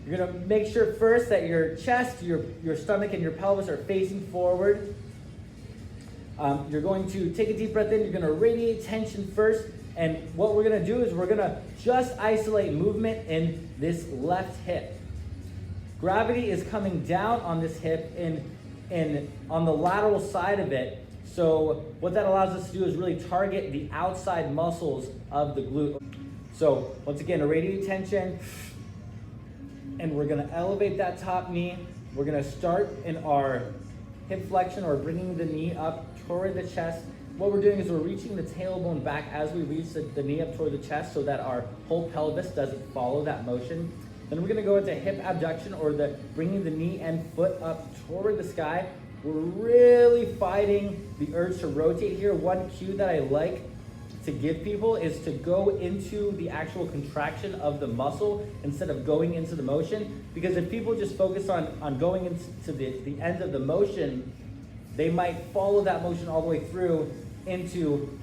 You're gonna make sure first that your chest, your stomach, and your pelvis are facing forward. You're going to take a deep breath in. You're gonna radiate tension first. And what we're gonna do is we're gonna just isolate movement in this left hip. Gravity is coming down on this hip and on the lateral side of it. So what that allows us to do is really target the outside muscles of the glute. So once again, a radiate tension, and we're gonna elevate that top knee. We're gonna start in our hip flexion, or bringing the knee up toward the chest. What we're doing is we're reaching the tailbone back as we reach the knee up toward the chest so that our whole pelvis doesn't follow that motion. Then we're gonna go into hip abduction, or bringing the knee and foot up toward the sky. We're really fighting the urge to rotate here. One cue that I like to give people is to go into the actual contraction of the muscle instead of going into the motion. Because if people just focus on going into the end of the motion, they might follow that motion all the way through into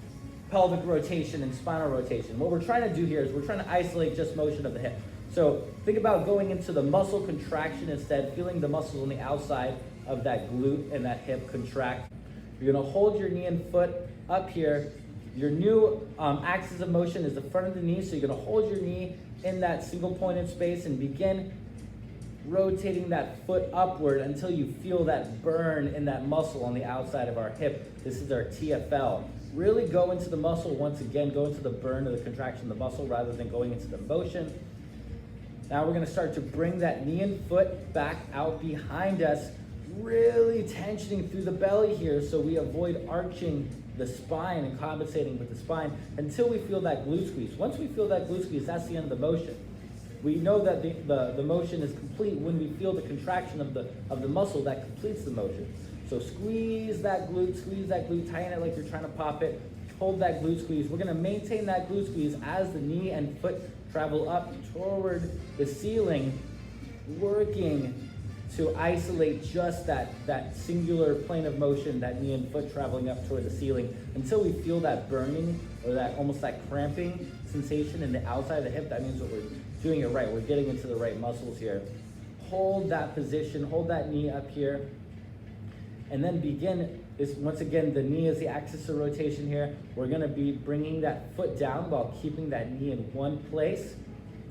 pelvic rotation and spinal rotation. What we're trying to do here is we're trying to isolate just motion of the hip. So think about going into the muscle contraction instead, feeling the muscles on the outside of that glute and that hip contract. You're gonna hold your knee and foot up here. Your new axis of motion is the front of the knee, so you're gonna hold your knee in that single pointed space and begin rotating that foot upward until you feel that burn in that muscle on the outside of our hip. This is our TFL. Really go into the muscle once again, go into the burn of the contraction of the muscle rather than going into the motion. Now we're gonna start to bring that knee and foot back out behind us, really tensioning through the belly here so we avoid arching the spine and compensating with the spine until we feel that glute squeeze. Once we feel that glute squeeze, that's the end of the motion. We know that the motion is complete when we feel the contraction of the muscle that completes the motion. So squeeze that glute, tighten it like you're trying to pop it, hold that glute squeeze. We're gonna maintain that glute squeeze as the knee and foot travel up toward the ceiling, working to isolate just that singular plane of motion, that knee and foot traveling up toward the ceiling until we feel that burning or that almost that cramping sensation in the outside of the hip. That means that we're doing it right. We're getting into the right muscles here. Hold that position, hold that knee up here, and then begin this. Once again, the knee is the axis of rotation here. We're gonna be bringing that foot down while keeping that knee in one place.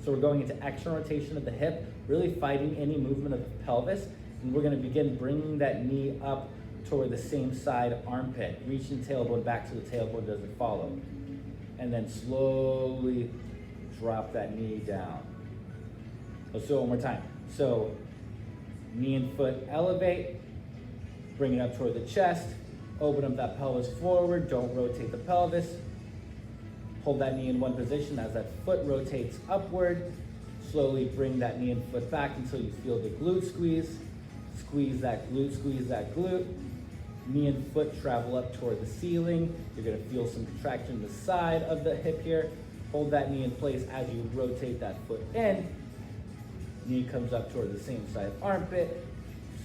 So we're going into external rotation of the hip, really fighting any movement of the pelvis. And we're gonna begin bringing that knee up toward the same side armpit, reaching tailbone back so the tailbone doesn't follow. And then slowly drop that knee down. Let's do it one more time. So knee and foot elevate, bring it up toward the chest, open up that pelvis forward, don't rotate the pelvis. Hold that knee in one position as that foot rotates upward. Slowly bring that knee and foot back until you feel the glute squeeze. Squeeze that glute. Knee and foot travel up toward the ceiling. You're gonna feel some contraction in the side of the hip here. Hold that knee in place as you rotate that foot in. Knee comes up toward the same side armpit.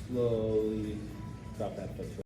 Slowly drop that foot.